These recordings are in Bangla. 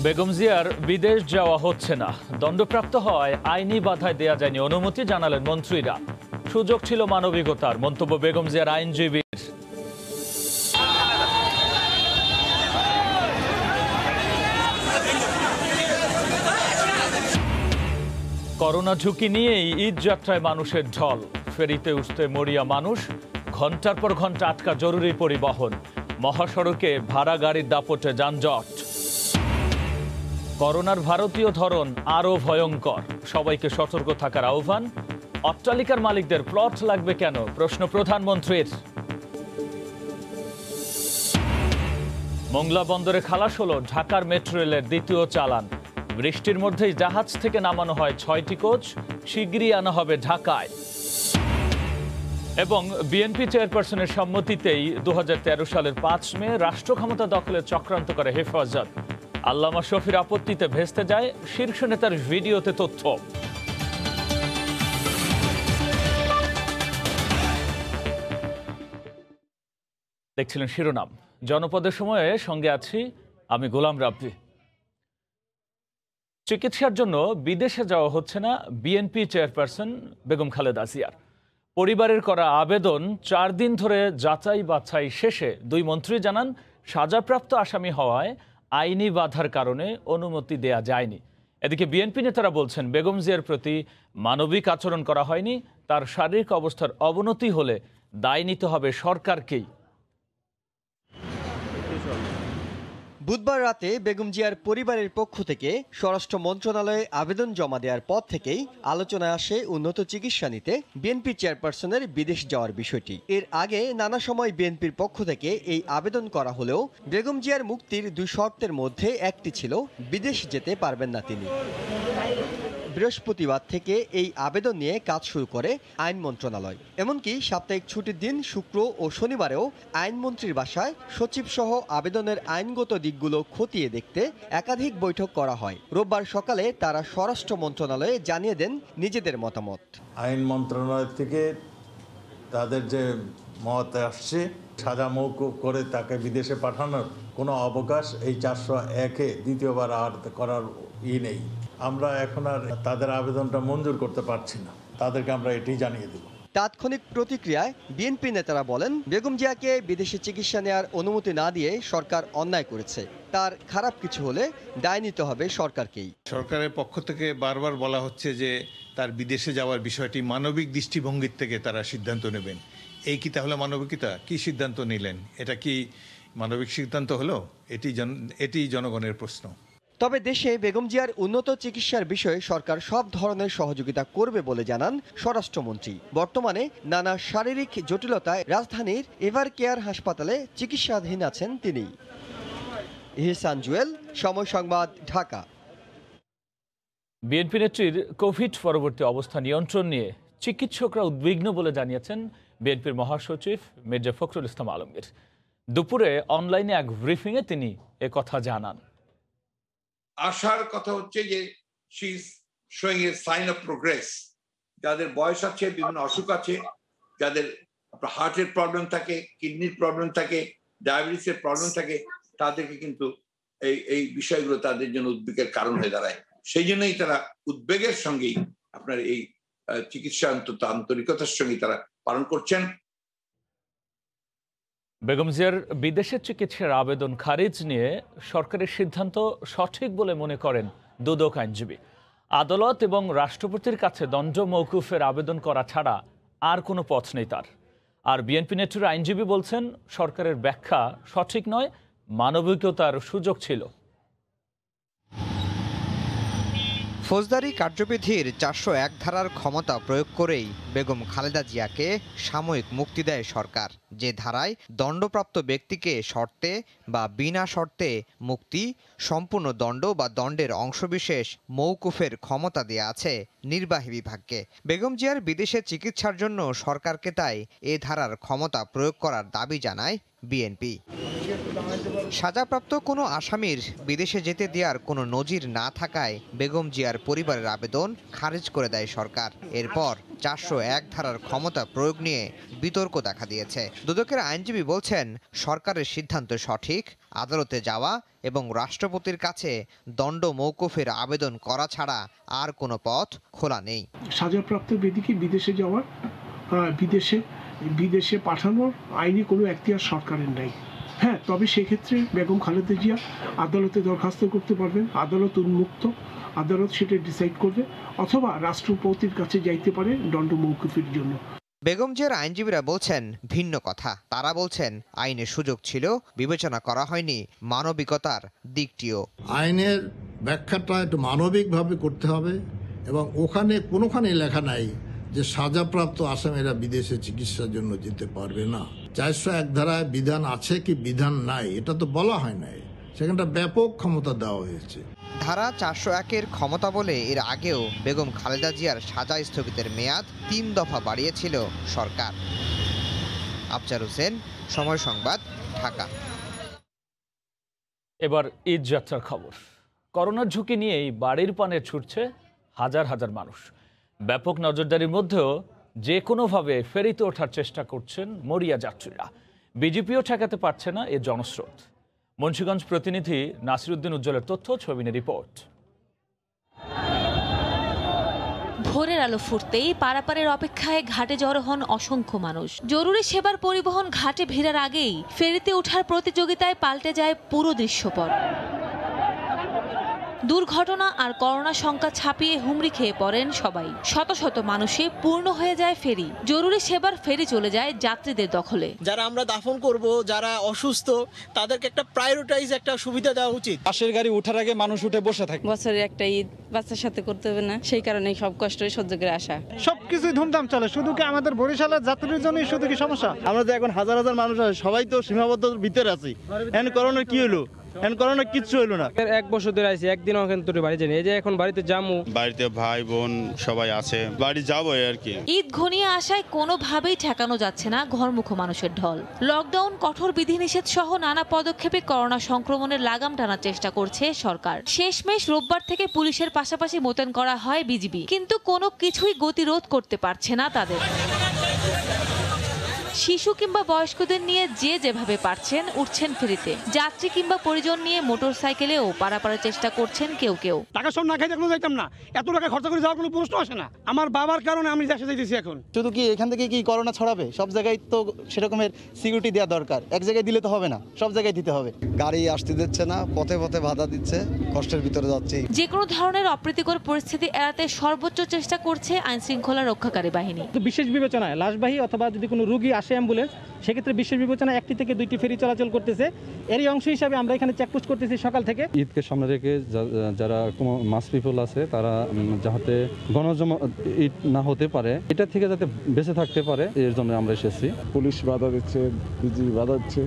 বেগম জিয়ার বিদেশ যাওয়া হচ্ছে না, দণ্ডপ্রাপ্ত হওয়ায় আইনি বাধায় দেয়া যায়নি অনুমতি, জানালেন মন্ত্রীরা। সুযোগ ছিল মানবিকতার, মন্তব্য বেগম জিয়ার আইনজীবীর। করোনা ঝুঁকি নিয়েই ঈদ যাত্রায় মানুষের ঢল, ফেরিতে উঠতে মরিয়া মানুষ, ঘন্টার পর ঘন্টা আটকা জরুরি পরিবহন, মহাসড়কে ভাড়া গাড়ির দাপটে যানজট। করোনার ভারতীয় ধরন আরও ভয়ঙ্কর, সবাইকে সতর্ক থাকার আহ্বান। অট্টালিকার মালিকদের প্লট লাগবে কেন, প্রশ্ন প্রধানমন্ত্রীর। মোংলা বন্দরে খালাস হলো ঢাকার মেট্রো রেলের দ্বিতীয় চালান। বৃষ্টির মধ্যেই জাহাজ থেকে নামানো হয় 6টি কোচ, শিগগিরই আনা হবে ঢাকায়। এবং বিএনপি চেয়ারপারসনের সম্মতিতেই 2013 সালের 5 মে রাষ্ট্র ক্ষমতা দখলের চক্রান্ত করে হেফাজত। আল্লামা শফির আপত্তিতে ভেস্তে যায় শীর্ষ নেতার ভিডিওতে তথ্য। দেখছিলেন শিরোনাম। জনপদের সময়ে সঙ্গে আছি আমি গোলাম রাব্বি। চিকিৎসার জন্য বিদেশে যাওয়া হচ্ছে না বিএনপি চেয়ারপারসন বেগম খালেদা জিয়ার। পরিবারের করা আবেদন 4 দিন ধরে যাচাই বাছাই শেষে 2 মন্ত্রী জানান সাজাপ্রাপ্ত আসামি হওয়ায় আইনি বাধার কারণে অনুমতি দেয়া যায়নি। এদিকে বিএনপি নেতারা বলছেন বেগম জিয়ার প্রতি মানবিক আচরণ করা হয়নি, তার শারীরিক অবস্থার অবনতি হলে দায় নিতে হবে সরকারকেই। বুধবার রাতে বেগম জিয়ার পরিবারের পক্ষ থেকে স্বরাষ্ট্র মন্ত্রণালয়ে আবেদন জমা দেওয়ার পর থেকেই আলোচনায় আসে উন্নত চিকিৎসা নিতে বিএনপি চেয়ারপারসনের বিদেশ যাওয়ার বিষয়টি। এর আগে নানা সময় বিএনপির পক্ষ থেকে এই আবেদন করা হলেও বেগম জিয়ার মুক্তির 2 শর্তের মধ্যে একটি ছিল বিদেশ যেতে পারবেন না তিনি। বৃহস্পতিবার থেকে এই আবেদন নিয়ে কাজ শুরু করে আইন মন্ত্রণালয়। এমনকি সাপ্তাহিক ছুটির দিন শুক্র ও শনিবারেও আইনমন্ত্রীর বাসায় সচিব সহ আবেদনের আইনগত দিকগুলো খতিয়ে দেখতে একাধিক বৈঠক করা হয়। রোববার সকালে তারা স্বরাষ্ট্র মন্ত্রণালয়ে জানিয়ে দেন নিজেদের মতামত। আইন মন্ত্রণালয় থেকে তাদের যে মত আসছে, সাজা মওকুফ করে তাকে বিদেশে পাঠানোর কোনো অবকাশ এই 401-এ দ্বিতীয়বার আর করার নেই। আমরা এখন আর তাদের আবেদনটা মঞ্জুর করতে পারছি না, তাদেরকে আমরা এটাই জানিয়ে দেব। তাৎক্ষণিক প্রতিক্রিয়ায় বিএনপি নেতারা বলেন বেগম জিয়াকে বিদেশে চিকিৎসা নেওয়ার অনুমতি না দিয়ে সরকার অন্যায় করেছে, তার খারাপ কিছু হলে দায় নিতে হবে সরকারকেই। সরকারের পক্ষ থেকে বারবার বলা হচ্ছে যে তার বিদেশে যাওয়ার বিষয়টি মানবিক দৃষ্টিভঙ্গির থেকে তারা সিদ্ধান্ত নেবেন। এই কি তাহলে মানবিকতা? কি সিদ্ধান্ত নিলেন? এটা কি মানবিক সিদ্ধান্ত হলো? এটি জনগণের প্রশ্ন। তবে দেশে বেগম জিয়ার উন্নত চিকিৎসার বিষয়ে সরকার সব ধরনের সহযোগিতা করবে বলে জানান স্বরাষ্ট্রমন্ত্রী। বর্তমানে নানা শারীরিক জটিলতায় রাজধানীর এভার কেয়ার হাসপাতালে চিকিৎসাধীন আছেন তিনি। ইহসান জুয়েল, সময় সংবাদ, ঢাকা। বিএনপি নেত্রীর কোভিড পরবর্তী অবস্থা নিয়ন্ত্রণ নিয়ে চিকিৎসকরা উদ্বিগ্ন বলে জানিয়েছেন বিএনপির মহাসচিব মির্জা ফখরুল ইসলাম আলমগীর। দুপুরে অনলাইনে এক ব্রিফিংয়ে তিনি একথা জানান। আশার কথা হচ্ছে যে she is showing a sign of progress. যাদের বয়স আছে, বিভিন্ন অসুখ আছে, যাদের হার্টের প্রবলেম থাকে, কিডনির প্রবলেম থাকে, ডায়াবেটিসের প্রবলেম থাকে, তাদেরকে কিন্তু এই বিষয়গুলো তাদের জন্য উদ্বেগের কারণ হয়ে দাঁড়ায়। সেই জন্যই তারা উদ্বেগের সঙ্গেই আপনার এই চিকিৎসা অন্তত আন্তরিকতার সঙ্গে তারা পালন করছেন। বেগম জিয়ার বিদেশের চিকিৎসার আবেদন খারিজ নিয়ে সরকারের সিদ্ধান্ত সঠিক বলে মনে করেন দুদক আইনজীবী। আদালত এবং রাষ্ট্রপতির কাছে দণ্ড মওকুফের আবেদন করা ছাড়া আর কোনো পথ নেই তার। আর বিএনপি নেত্রীর আইনজীবী বলছেন সরকারের ব্যাখ্যা সঠিক নয়, মানবিকতার সুযোগ ছিল। ফৌজদারি কার্যবিধির 401 ধারার ক্ষমতা প্রয়োগ করেই বেগম খালেদা জিয়াকে সাময়িক মুক্তি দেয় সরকার। যে ধারায় দণ্ডপ্রাপ্ত ব্যক্তিকে শর্তে বা বিনা শর্তে মুক্তি, সম্পূর্ণ দণ্ড বা দণ্ডের অংশবিশেষ মওকুফের ক্ষমতা দেয়া আছে নির্বাহী বিভাগকে। বেগম জিয়ার বিদেশে চিকিৎসার জন্য সরকারকে তাই এ ধারার ক্ষমতা প্রয়োগ করার দাবি জানায় বিএনপি। সাজাপ্রাপ্ত কোনো আসামির বিদেশে যেতে দেওয়ার কোনো নজির না থাকায় বেগম জিয়ার পরিবারের আবেদন খারিজ করে দেয় সরকার। এরপর 401 ধারার ক্ষমতা প্রয়োগ নিয়ে বিতর্ক দেখা দিয়েছে। দুদকের আইনজীবী বলছেন, সরকারের সিদ্ধান্ত সঠিক, আদালতে যাওয়া এবং রাষ্ট্রপতির কাছে দণ্ড মওকুফের আবেদন করা ছাড়া আর কোনো পথ খোলা নেই। সাজাপ্রাপ্ত ব্যক্তিকে বিদেশে যাওয়ার বিদেশে পাঠানোর আইনি কোনো এখতিয়ার সরকারের নাই। হ্যাঁ, তবে সেক্ষেত্রে বেগম খালেদা জিয়া আদালতে দরখাস্ত করতে পারবেন, আদালত উন্মুক্ত, আদালত সেটা ডিসাইড করবে, অথবা রাষ্ট্রপতির কাছে যাইতে পারে দণ্ড মওকুফের জন্য। বেগম জিয়ার আইনজীবীরা বলছেন ভিন্ন কথা। তারা বলছেন আইনের সুযোগ ছিল, বিবেচনা করা হয়নি মানবিকতার দিকটিও। আইনের ব্যাখ্যাটা একটু মানবিকভাবে করতে হবে এবং কোনোখানে লেখা নাই যে সাজাপ্রাপ্ত আসামিরা বিদেশে চিকিৎসার জন্য যেতে পারবে না। 401 ধারায় বিধান আছে কি বিধান নাই এটা তো বলা হয় নাই, সেখানটা ব্যাপক ক্ষমতা দেওয়া হয়েছে। ধারা 401-এর ক্ষমতা বলে এর আগেও বেগম খালেদা জিয়ার সাজা স্থগিতের মেয়াদ 3 দফা বাড়িয়েছিল সরকার। আফজার হোসেন, সময় সংবাদ, ঢাকা। এবার ঈদ যাত্রার খবর। করোনার ঝুঁকি নিয়েই বাড়ির পানে ছুটছে হাজার হাজার মানুষ। ব্যাপক নজরদারির মধ্যেও যে কোনোভাবে ফেরিতে ওঠার চেষ্টা করছেন মরিয়া যাত্রীরা। বিজেপিও ঠেকাতে পারছে না এ জনস্রোত। মুন্সিগঞ্জ প্রতিনিধি নাসিরউদ্দিন উজ্জ্বলের তথ্য, ছবিনের রিপোর্ট। ভোরের আলো ফুটতেই পারাপারের অপেক্ষায় ঘাটে জড়ো হন অসংখ্য মানুষ। জরুরি সেবার পরিবহন ঘাটে ভিড়ার আগেই ফেরিতে ওঠার প্রতিযোগিতায় পাল্টে যায় পুরো দৃশ্যপট। দুর্ঘটনা আর করোনা সংখ্যা ছাপিয়ে হুমড়ি খেয়ে পড়েন সবাই। শত শত মানুষে পূর্ণ হয়ে যায় ফেরি। জরুরি সেবার ফেরি চলে যায় যাত্রীদের দখলে। যারা আমরা দাফন করব, যারা অসুস্থ, তাদেরকে একটা প্রায়োরিটাইজ একটা সুবিধা দেওয়া উচিত। পাশের গাড়ি ওঠার আগে মানুষ উঠে বসে থাকে। বছরে একটা ঈদ বাচ্চার সাথে করতে হবে না, সেই কারণে সব কষ্ট সহ্য করে আসা। সবকিছুই ধুমধাম চলে, শুধু কি আমাদের বরিশালের যাত্রীর জন্যই শুধু কি সমস্যা? আমরা যে এখন হাজার হাজার মানুষ আছে, সবাই তো সীমাবদ্ধতার ভিতরে আছি। এখন করোনার কি হলো? করোনা কিচ্ছু হলো না। 1 বছর ধরে আইছি, একদিনও কিন্তু বাড়ি যাইনি। এই যে এখন বাড়িতে যামু, বাড়িতে ভাই বোন সবাই আছে, বাড়ি যাবো আর কি। ঈদ ঘনিয়ে আসায় কোনোভাবেই ঠেকানো যাচ্ছে না ঘরমুখো মানুষের ঢল। লকডাউন, কঠোর বিধিনিষেধ সহ নানা পদক্ষেপে করোনা সংক্রমণের লাগাম টানার চেষ্টা করছে সরকার। শেষমেশ রোববার থেকে পুলিশের পাশাপাশি মোতায়েন করা হয় বিজিবি, কিন্তু কোনো কিছুই গতিরোধ করতে পারছে না তাদের। শিশু কিংবা বয়স্কদের নিয়ে যে যেভাবে পারছেন উঠছেন ফেরিতে। যাত্রী কিংবা পরিজন নিয়ে মোটরসাইকেলেও পারাপারের চেষ্টা করছেন কেউ কেউ। টাকা সব না খাই দেখলো যাইতাম না, এত টাকা খরচা করে যাওয়ার কোনো প্রশ্ন আসে না। আমার বাবার কারণে আমি দেশে যাইতেছি এখন। শুধু কি এখান থেকে কি করোনা ছড়াবে? সব জায়গায় তো সেরকমের সিকিউরিটি দেওয়া দরকার। এক জায়গায় দিলে তো হবে না, সব জায়গায় দিতে হবে। গাড়ি আসতে দিচ্ছে না, পথে পথে বাধা দিচ্ছে, কষ্টের ভিতরে যাচ্ছে। যে কোনো ধরনের অপ্রীতিকর পরিস্থিতি এড়াতে সর্বোচ্চ চেষ্টা করছে আইন শৃঙ্খলা রক্ষাকারী বাহিনী। বিশেষ বিবেচনায় লাশবাহী অথবা যদি কোনো রোগী আসে অ্যাম্বুলেন্স, সেক্ষেত্রে বিশেষ বিবেচনায় 1টি থেকে 2টি ফেরি চলাচল করতেছে। এরই অংশ হিসাবে আমরা এখানে চেকপোস্ট করতেছি সকাল থেকে। ঈদকে সামনে রেখে যারা মাস পিপল আছে তারা যাতে গণজমা ঈদ না হতে পারে, এটা থেকে যাতে বেঁচে থাকতে পারে, এর জন্য আমরা এসেছি। পুলিশ বাধা দিচ্ছে, বিজিবি বাধা দিচ্ছে,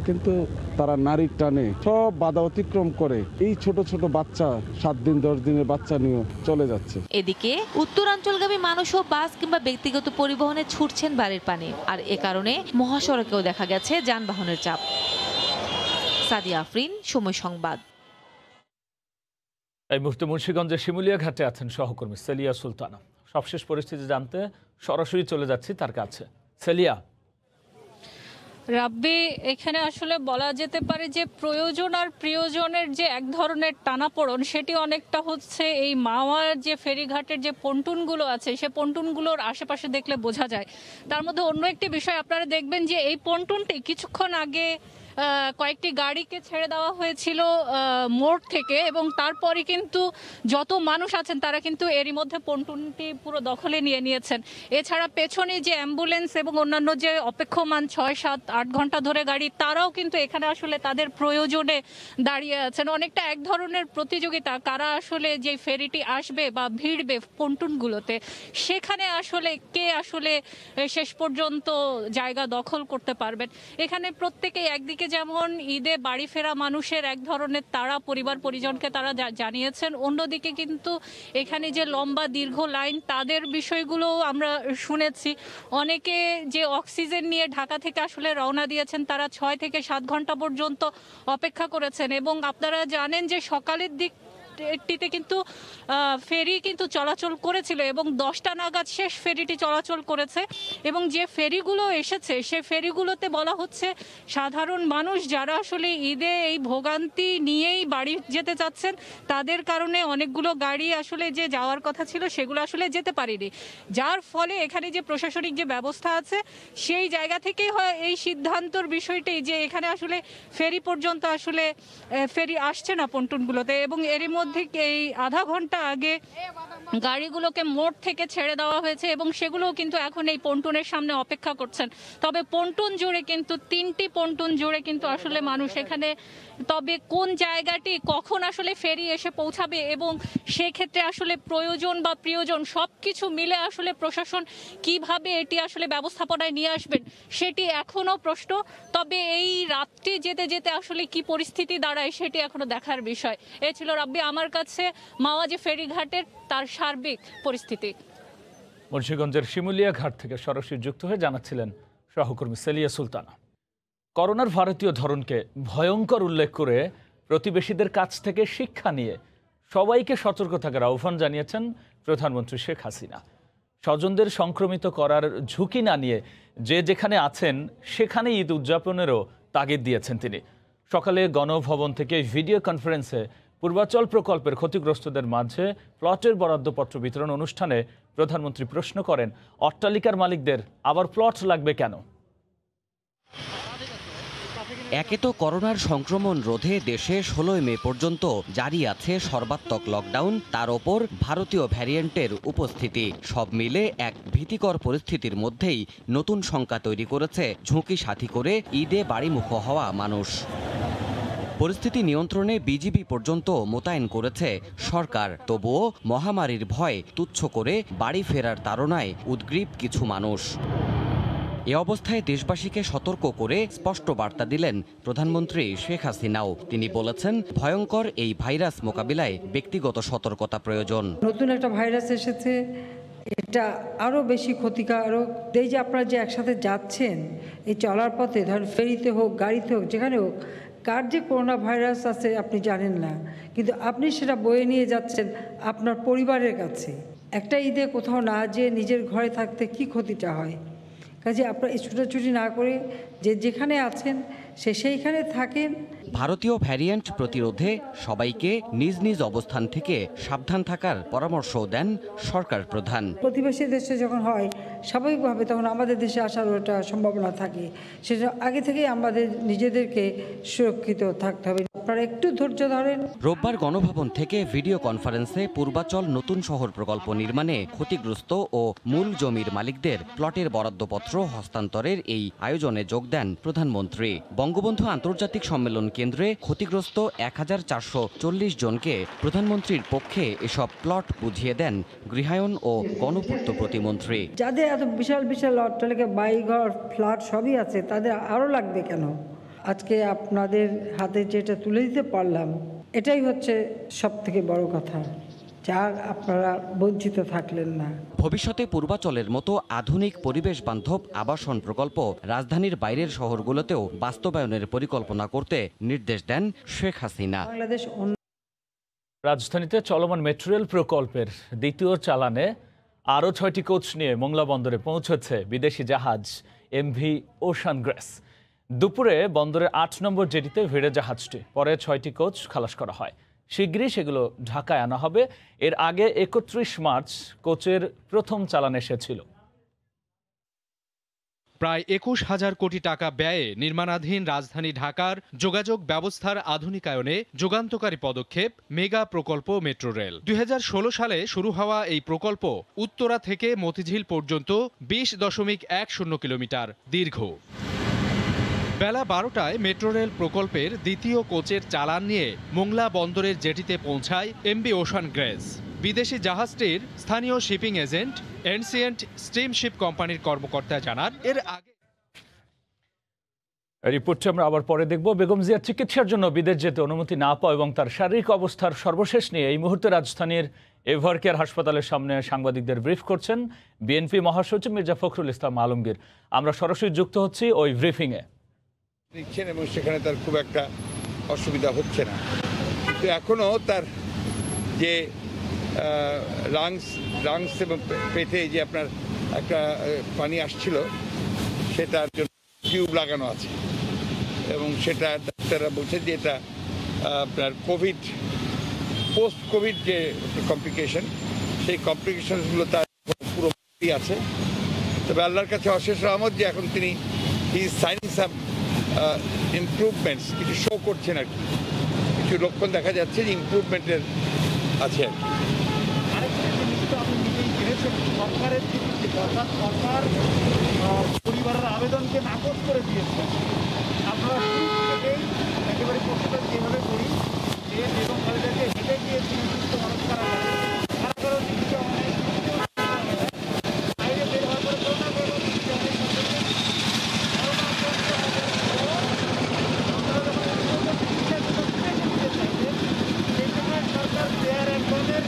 কিন্তু তারা নারীর টানে সব বাধা অতিক্রম করে এই ছোট ছোট বাচ্চা, 7 দিন 10 দিনের বাচ্চা নিয়ে চলে যাচ্ছে। এদিকে উত্তরাঞ্চলগামী মানুষও বাস কিংবা ব্যক্তিগত পরিবহনে ছুটছেন বাড়ির পানে। আর এ কারণে মহাসড়কেও দেখা গেছে যানবাহনের চাপ। সাদিয়া আফরিন, সময় সংবাদ। এই মুহূর্তে মুন্সিগঞ্জের শিমুলিয়া ঘাটে আছেন সহকর্মী সেলিয়া সুলতানা। সবশেষ পরিস্থিতি জানতে সরাসরি চলে যাচ্ছি তার কাছে। সেলিয়া। রাব্বি, এখানে আসলে বলা যেতে পারে যে প্রয়োজন আর প্রিয়জনের যে এক ধরনের টানাপোড়ন, সেটি অনেকটা হচ্ছে এই মাওয়ার যে ফেরিঘাটের যে পন্টুনগুলো আছে, সে পন্টুনগুলোর আশেপাশে দেখলে বোঝা যায়। তার মধ্যে অন্য একটি বিষয় আপনারা দেখবেন যে এই পন্টুনটি কিছুক্ষণ আগে কয়েকটি গাড়িকে ছেড়ে দেওয়া হয়েছিল মোড় থেকে, এবং তারপরে কিন্তু যত মানুষ আছেন তারা কিন্তু এরই মধ্যে পন্টুনটি পুরো দখলে নিয়ে নিয়েছেন। এছাড়া পেছনে যে অ্যাম্বুলেন্স এবং অন্যান্য যে অপেক্ষমান 6, 7, 8 ঘন্টা ধরে গাড়ি, তারাও কিন্তু এখানে আসলে তাদের প্রয়োজনে দাঁড়িয়ে আছেন। অনেকটা এক ধরনের প্রতিযোগিতা, কারা আসলে যে ফেরিটি আসবে বা ভিড়বে পন্টুনগুলোতে, সেখানে আসলে কে আসলে শেষ পর্যন্ত জায়গা দখল করতে পারবেন। এখানে প্রত্যেকেই একদিকে যেমন ঈদে বাড়ি ফেরা মানুষের এক ধরনের তাড়া পরিবার পরিজনকে তারা জানিয়েছেন, অন্যদিকে কিন্তু এখানে যে লম্বা দীর্ঘ লাইন তাদের বিষয়গুলো আমরা শুনেছি। অনেকে যে অক্সিজেন নিয়ে ঢাকা থেকে আসলে রওনা দিয়েছেন তারা 6 থেকে 7 ঘন্টা পর্যন্ত অপেক্ষা করেছেন এবং আপনারা জানেন যে সকালের দিকটিতে কিন্তু ফেরি কিন্তু চলাচল করেছিল এবং 10টা নাগাদ শেষ ফেরিটি চলাচল করেছে এবং যে ফেরিগুলো এসেছে সে ফেরিগুলোতে বলা হচ্ছে সাধারণ মানুষ যারা আসলে ঈদে এই ভোগান্তি নিয়েই বাড়ি যেতে চাচ্ছেন তাদের কারণে অনেকগুলো গাড়ি আসলে যে যাওয়ার কথা ছিল সেগুলো আসলে যেতে পারেনি, যার ফলে এখানে যে প্রশাসনিক যে ব্যবস্থা আছে সেই জায়গা থেকেই হয় এই সিদ্ধান্তর বিষয়টি যে এখানে আসলে ফেরি পর্যন্ত আসলে ফেরি আসছে না পন্টুনগুলোতে এবং এরই মধ্যে এই আধা ঘন্টা আগে গাড়িগুলোকে মোড় থেকে ছেড়ে দেওয়া হয়েছে এবং সেগুলোও কিন্তু এখন এই পন্টুনের সামনে অপেক্ষা করছেন। তবে পন্টুন জুড়ে কিন্তু 3টি পন্টুন জুড়ে কিন্তু আসলে মানুষ এখানে, তবে কোন জায়গাটি কখন আসলে ফেরি এসে পৌঁছাবে এবং সেক্ষেত্রে আসলে প্রয়োজন বা প্রিয়জন সব কিছু মিলে আসলে প্রশাসন কিভাবে এটি আসলে ব্যবস্থাপনায় নিয়ে আসবেন সেটি এখনও প্রশ্ন। তবে এই রাতটি যেতে যেতে আসলে কি পরিস্থিতি দাঁড়ায় সেটি এখনো দেখার বিষয়। এ ছিল রাব্বি আমার কাছে মাওয়া যে ফেরিঘাটের তার সার্বিক পরিস্থিতি। মুন্সিগঞ্জের শিমুলিয়া ঘাট থেকে সরাসরি যুক্ত হয়ে জানাচ্ছিলেন সহকর্মী সেলিয়া সুলতানা। করোনার ভারতীয় ধরনকে ভয়ঙ্কর উল্লেখ করে প্রতিবেশীদের কাছ থেকে শিক্ষা নিয়ে সবাইকে সতর্ক থাকার আহ্বান জানিয়েছেন প্রধানমন্ত্রী শেখ হাসিনা। স্বজনদের সংক্রমিত করার ঝুঁকি না নিয়ে যে যেখানে আছেন সেখানে ঈদ উদযাপনেরও তাগিদ দিয়েছেন তিনি। সকালে গণভবন থেকে ভিডিও কনফারেন্সে পূর্বাচল প্রকল্পের ক্ষতিগ্রস্তদের মাঝে প্লটের বরাদ্দপত্র বিতরণ অনুষ্ঠানে প্রধানমন্ত্রী প্রশ্ন করেন, অট্টালিকার মালিকদের আবার প্লট লাগবে কেন? একে তো করোনার সংক্রমণ রোধে দেশে 16 মে পর্যন্ত জারি আছে সর্বাত্মক লকডাউন, তার ওপর ভারতীয় ভ্যারিয়েন্টের উপস্থিতি, সব মিলে এক ভীতিকর পরিস্থিতির মধ্যেই নতুন শঙ্কা তৈরি করেছে ঝুঁকি সাথী করে ঈদে বাড়িমুখ হওয়া মানুষ। পরিস্থিতি নিয়ন্ত্রণে বিজিবি পর্যন্ত মোতায়েন করেছে সরকার, তবুও মহামারীর ভয় তুচ্ছ করে বাড়ি ফেরার তাড়নায় উদ্গ্রীব কিছু মানুষ। এ অবস্থায় দেশবাসীকে সতর্ক করে স্পষ্ট বার্তা দিলেন প্রধানমন্ত্রী শেখ হাসিনাও। তিনি বলেছেন, ভয়ঙ্কর এই ভাইরাস মোকাবিলায় ব্যক্তিগত সতর্কতা প্রয়োজন। নতুন একটা ভাইরাস এসেছে, এটা আরও বেশি ক্ষতিকারক। এই যে আপনারা যে একসাথে যাচ্ছেন, এই চলার পথে ধরেন ফেরিতে হোক গাড়িতে হোক যেখানে হোক, কার যে করোনা ভাইরাস আছে আপনি জানেন না, কিন্তু আপনি সেটা বয়ে নিয়ে যাচ্ছেন আপনার পরিবারের কাছে। একটা ঈদে কোথাও না যেয়ে নিজের ঘরে থাকতে কি ক্ষতিটা হয়? কাজে আপনারা এই ছুটাছুটি না করে যে যেখানে আছেন সেইখানে থাকেন। ভারতীয় ভ্যারিয়েন্ট প্রতিরোধে সবাইকে নিজ নিজ অবস্থান থেকে সাবধান থাকার পরামর্শ দেন সরকার প্রধান। প্রতিবেশী দেশে যখন হয় স্বাভাবিকভাবে তখন আমাদের দেশে আসার ওটা সম্ভাবনা থাকে, সেটা আগে থেকেই আমাদের নিজেদেরকে সুরক্ষিত থাকতে হবে। আপনারা একটু ধৈর্য ধরেন। রোববার গণভবন থেকে ভিডিও কনফারেন্সে পূর্বাচল নতুন শহর প্রকল্প নির্মাণে ক্ষতিগ্রস্ত ও মূল জমির মালিকদের প্লটের বরাদ্দপত্র হস্তান্তরের এই আয়োজনে যোগ দেন প্রধানমন্ত্রী। বঙ্গবন্ধু আন্তর্জাতিক সম্মেলন কেন্দ্রে ক্ষতিগ্রস্ত 1440 জনকে প্রধানমন্ত্রীর পক্ষে এসব প্লট বুঝিয়ে দেন গৃহায়ন ও গণপূর্ত প্রতিমন্ত্রী। যাদের এত বিশাল বিশাল অট্টালিকা, বাড়িঘর, ফ্ল্যাট সবই আছে, তাদের আরও লাগবে কেন? আজকে আপনাদের হাতে যেটা তুলে দিতে পারলাম এটাই হচ্ছে সবথেকে বড় কথা, যার আপনারা বঞ্চিত থাকলেন না। ভবিষ্যতে পূর্বাচলের মতো আধুনিক পরিবেশ বান্ধব আবাসন প্রকল্প রাজধানীর বাইরের শহরগুলোতেও বাস্তবায়নের পরিকল্পনা করতে নির্দেশ দেন শেখ হাসিনা। রাজধানীতে চলমান মেট্রো রেল প্রকল্পের দ্বিতীয় চালানে আরও 6টি কোচ নিয়ে মোংলা বন্দরে পৌঁছেছে বিদেশি জাহাজ এমভি ওশান গ্রেস। দুপুরে বন্দরের 8 নম্বর জেটিতে ভিড়ে জাহাজটি, পরে 6টি কোচ খালাস করা হয়। শীঘ্রই সেগুলো ঢাকায় আনা হবে। এর আগে 31 মার্চ কোচের প্রথম চালান এসেছিল। প্রায় 21,000 কোটি টাকা ব্যয়ে নির্মাণাধীন রাজধানী ঢাকার যোগাযোগ ব্যবস্থার আধুনিকায়নে যুগান্তকারী পদক্ষেপ মেগা প্রকল্প মেট্রো রেল। 2016 সালে শুরু হওয়া এই প্রকল্প উত্তরা থেকে মতিঝিল পর্যন্ত 20.10 কিলোমিটার দীর্ঘ। বেলা 12টায় মেট্রো রেল প্রকল্পের দ্বিতীয় কোচের চালান নিয়ে মোংলা বন্দরের জেটিতে পৌঁছায় এমভি ওশান গ্রেস। বিদেশি জাহাজটির স্থানীয় শিপিং এজেন্ট এনসিয়েন্ট স্টিমশিপ কোম্পানির কর্মকর্তা জানান, এর আগে রিপোর্টটি আমরা আবার পরে দেখব। বেগম জিয়ার চিকিৎসার জন্য বিদেশ যেতে অনুমতি না পাওয়া এবং তার শারীরিক অবস্থার সর্বশেষ নিয়ে এই মুহূর্তে রাজধানীর এভারকেয়ার হাসপাতালের সামনে সাংবাদিকদের ব্রিফ করছেন বিএনপি মহাসচিব মির্জা ফখরুল ইসলাম আলমগীর। আমরা সরাসরি যুক্ত হচ্ছি ওই ব্রিফিংয়ে। এবং সেখানে তার খুব একটা অসুবিধা হচ্ছে না, কিন্তু এখনও তার যে লাংস এবং পেটে যে আপনার একটা পানি আসছিল সেটার জন্য টিউব লাগানো আছে এবং সেটা ডাক্তাররা বলছে যে এটা আপনার পোস্ট কোভিড যে কমপ্লিকেশন, সেই কমপ্লিকেশনগুলো তার পুরো আছে। তবে আল্লাহর কাছে অশেষ রহমত যে এখন তিনি সাইনিং সাম ইমপ্রুভমেন্টস কিছু শো করছেন আর কি, কিছু লক্ষণ দেখা যাচ্ছে যে ইমপ্রুভমেন্টের আছে আর কি। পরিবারের আবেদনকে নাকচ করে দিয়েছে। আপনারা একেবারে প্রশ্নটা যেভাবে করি যে বেগম খালেদাকে হেঁটে গিয়েছে নির্দিষ্ট মানুষ কারাগারের দিকে অনেক বাইরে বের হওয়ার পরে সরকার দেয়ার এক ধরনের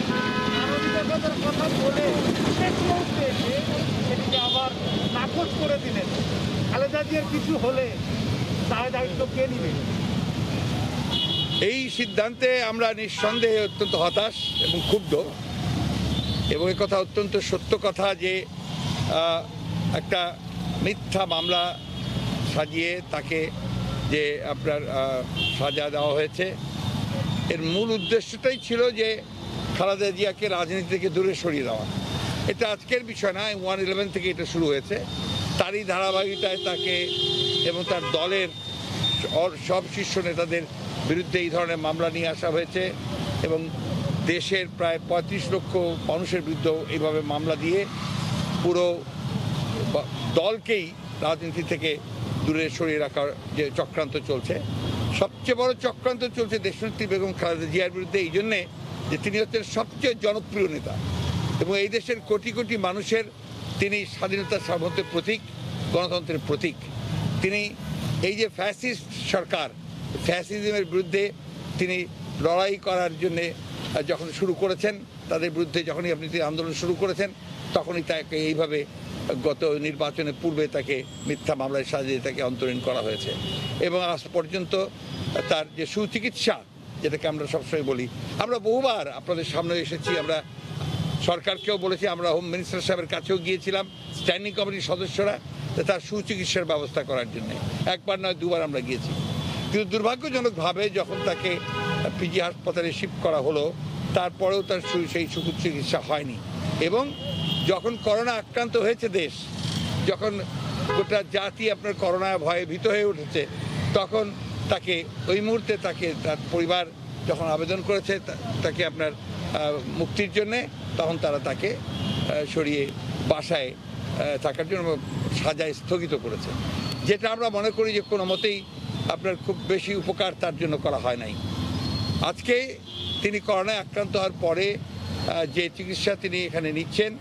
মানবিকতার কথা বলে শেষ মুহূর্তে এসে সেটিকে আবার নাকচ করে দিলেন। খালেদা জিয়ার কিছু হলে তার দায়িত্ব কে নেবে? এই সিদ্ধান্তে আমরা নিঃসন্দেহে অত্যন্ত হতাশ এবং ক্ষুব্ধ, এবং এ কথা অত্যন্ত সত্য কথা যে একটা মিথ্যা মামলা সাজিয়ে তাকে যে আপনার সাজা দেওয়া হয়েছে, এর মূল উদ্দেশ্যটাই ছিল যে খালেদা জিয়াকে রাজনীতি থেকে দূরে সরিয়ে দেওয়া। এটা আজকের বিষয় না, 1/11 থেকে এটা শুরু হয়েছে। তারই ধারাবাহিকতায় তাকে এবং তার দলের সব শীর্ষ নেতাদের বিরুদ্ধে এই ধরনের মামলা নিয়ে আসা হয়েছে এবং দেশের প্রায় 35 লক্ষ মানুষের বিরুদ্ধে এইভাবে মামলা দিয়ে পুরো দলকেই রাজনীতি থেকে দূরে সরিয়ে রাখার যে চক্রান্ত চলছে, সবচেয়ে বড় চক্রান্ত চলছে দেশনেত্রী বেগম খালেদা জিয়ার বিরুদ্ধে, এই জন্যে যে তিনি হচ্ছেন সবচেয়ে জনপ্রিয় নেতা এবং এই দেশের কোটি কোটি মানুষের তিনি স্বাধীনতার সার্বভৌমত্বের প্রতীক, গণতন্ত্রের প্রতীক। তিনি এই যে ফ্যাসিস্ট সরকার, ফ্যাসিজমের বিরুদ্ধে তিনি লড়াই করার জন্যে যখন শুরু করেছেন, তাদের বিরুদ্ধে যখনই আপনি আন্দোলন শুরু করেছেন, তখনই তাকে এইভাবে গত নির্বাচনের পূর্বে তাকে মিথ্যা মামলায় সাজিয়ে তাকে অন্তরীণ করা হয়েছে এবং আজ পর্যন্ত তার যে সুচিকিৎসা, যেটাকে আমরা সবসময় বলি, আমরা বহুবার আপনাদের সামনে এসেছি, আমরা সরকারকেও বলেছি, আমরা হোম মিনিস্টার সাহেবের কাছেও গিয়েছিলাম স্ট্যান্ডিং কমিটির সদস্যরা তার সুচিকিৎসার ব্যবস্থা করার জন্য। একবার নয় দুবার আমরা গিয়েছি, কিন্তু দুর্ভাগ্যজনকভাবে যখন তাকে পিজি হাসপাতালে শিফট করা হলো, তারপরেও তার সেই সুচিকিৎসা হয়নি এবং যখন করোনা আক্রান্ত হয়েছে দেশ, যখন গোটা জাতি আপনার করোনা ভয়ে ভীত হয়ে উঠেছে, তখন তাকে ওই মুহূর্তে তাকে তার পরিবার যখন আবেদন করেছে তাকে আপনার মুক্তির জন্যে, তখন তারা তাকে সরিয়ে বাসায় থাকার জন্য সাজায় স্থগিত করেছে, যেটা আমরা মনে করি যে কোনো মতেই আপনার খুব বেশি উপকার তার জন্য করা হয় নাই। আজকে তিনি করোনায় আক্রান্ত হওয়ার পরে যে চিকিৎসা তিনি এখানে নিচ্ছেন,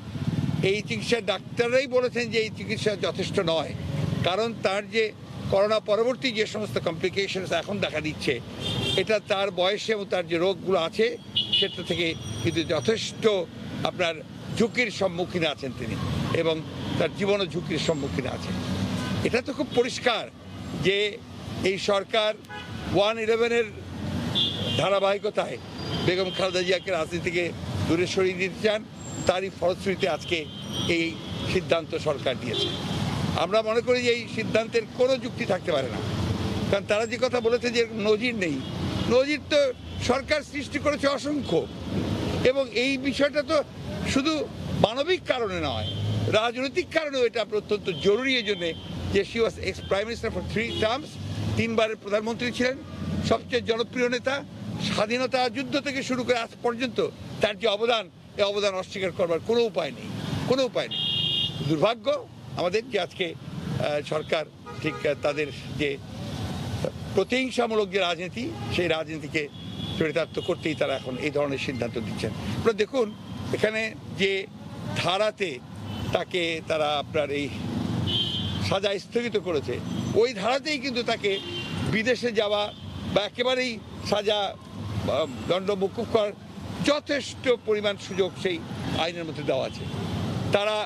এই চিকিৎসা ডাক্তাররাই বলেছেন যে এই চিকিৎসা যথেষ্ট নয়, কারণ তার যে করোনা পরবর্তী যে সমস্ত কমপ্লিকেশনস এখন দেখা দিচ্ছে, এটা তার বয়সে এবং তার যে রোগগুলো আছে সেটা থেকে কিন্তু যথেষ্ট আপনার ঝুঁকির সম্মুখীন আছেন তিনি এবং তার জীবনও ঝুঁকির সম্মুখীন আছেন। এটা তো খুব পরিষ্কার যে এই সরকার 1/11 ধারাবাহিকতায় বেগম খালেদা জিয়াকে রাজনীতি থেকে দূরে সরিয়ে দিতে চান, তারই ফলশ্রুতিতে আজকে এই সিদ্ধান্ত সরকার দিয়েছে। আমরা মনে করি যে এই সিদ্ধান্তের কোনো যুক্তি থাকতে পারে না, কারণ তারা যে কথা বলেছে যে নজির নেই, নজির তো সরকার সৃষ্টি করেছে অসংখ্য, এবং এই বিষয়টা তো শুধু মানবিক কারণে নয়, রাজনৈতিক কারণেও এটা অত্যন্ত জরুরি। এই জন্যে যে she was x prime minister for 3 terms, 3 বারের প্রধানমন্ত্রী ছিলেন, সবচেয়ে জনপ্রিয় নেতা, স্বাধীনতা যুদ্ধ থেকে শুরু করে আজ পর্যন্ত তার যে অবদান, এই অবদান অস্বীকার করবার কোনো উপায় নেই, কোনো উপায় নেই। দুর্ভাগ্য আমাদের যে আজকে সরকার ঠিক তাদের যে প্রতিহিংসামূলক যে রাজনীতি, সেই রাজনীতিকে চরিতার্থ করতেই তারা এখন এই ধরনের সিদ্ধান্ত দিচ্ছেন। আপনারা দেখুন এখানে যে ধারাতে তাকে তারা আপনার এই সাজা স্থগিত করেছে, ওই ধারাতেই কিন্তু তাকে বিদেশে যাওয়া বা একেবারেই সাজা দণ্ড মকুব করার যথেষ্ট পরিমাণ সুযোগ সেই আইনের মধ্যে দেওয়া আছে। তারা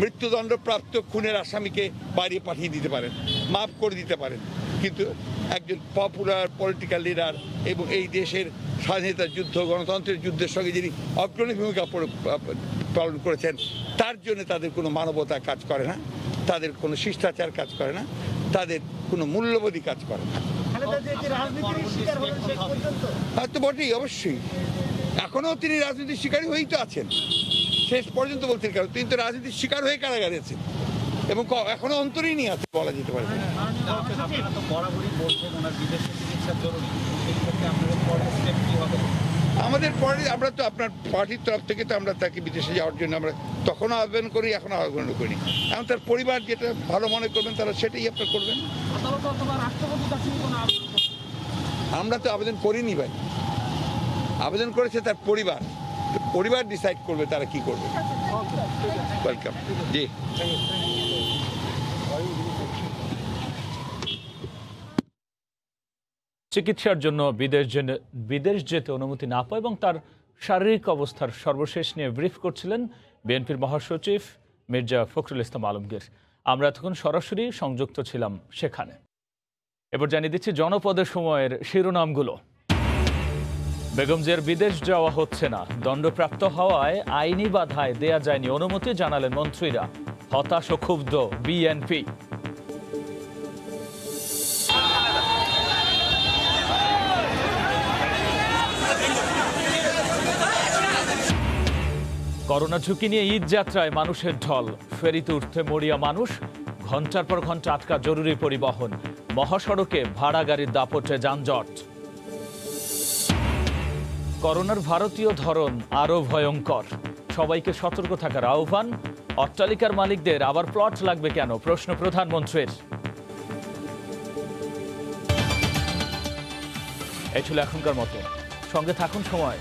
মৃত্যুদণ্ডপ্রাপ্ত খুনের আসামিকে বাইরে পাঠিয়ে দিতে পারেন, মাফ করে দিতে পারেন, কিন্তু একজন পপুলার পলিটিক্যাল লিডার এবং এই দেশের স্বাধীনতার যুদ্ধ, গণতন্ত্রের যুদ্ধের সঙ্গে যিনি অগ্রণী ভূমিকা পালন করেছেন, তার জন্য তাদের কোনো মানবতা কাজ করে না, তাদের কোনো শিষ্টাচার কাজ করে না, তাদের কোনো মূল্যবোধই কাজ করে না। তো বটেই, অবশ্যই এখনো তিনি রাজনীতির শিকারী হয়েই তো আছেন, শেষ পর্যন্ত বলতে কারণ তিনি তো রাজনীতির শিকার হয়ে কারাগারে আছেন এবং এখনো অন্তরীণই আছে বলা যেতে পারে। আমাদের পরে আমরা তো আপনার পার্টির তরফ থেকে তো আমরা তাকে বিদেশে যাওয়ার জন্য আমরা তখনও আবেদন করি, এখনো আবেদন করি। এখন তার পরিবার যেটা ভালো মনে করবেন তারা সেটাই আপনার করবেন। আমরা তো আবেদন করিনি ভাই, আবেদন করেছে তার পরিবার ডিসাইড করবে তারা কি করবে। ওয়েলকাম। জি, চিকিৎসার জন্য বিদেশ যেতে অনুমতি না পায় এবং তার শারীরিক অবস্থার সর্বশেষ নিয়ে ব্রিফ করছিলেন বিএনপির মহাসচিব মির্জা ফখরুল ইসলাম আলমগীর। আমরা এতক্ষণ সরাসরি সংযুক্ত ছিলাম সেখানে। এবার জানিয়ে দিচ্ছি জনপদের সময়ের শিরোনামগুলো। বেগম জিয়ার বিদেশ যাওয়া হচ্ছে না, দণ্ডপ্রাপ্ত হওয়ায় আইনি বাধায় দেয়া যায়নি অনুমতি, জানালেন মন্ত্রীরা। হতাশ ও ক্ষুব্ধ বিএনপি। করোনা ঝুঁকি নিয়ে ঈদ যাত্রায় মানুষের ঢল, ফেরিতে উঠতে মরিয়া মানুষ, ঘন্টার পর ঘন্টা আটকা জরুরি পরিবহন, মহাসড়কে ভাড়া গাড়ির দাপটে যানজট। করোনার ভারতীয় ধরন আরও ভয়ঙ্কর, সবাইকে সতর্ক থাকার আহ্বান। অট্টালিকার মালিকদের আবার প্লট লাগবে কেন, প্রশ্ন প্রধানমন্ত্রীর। এই ছিল এখনকার মতো, সঙ্গে থাকুন সময়।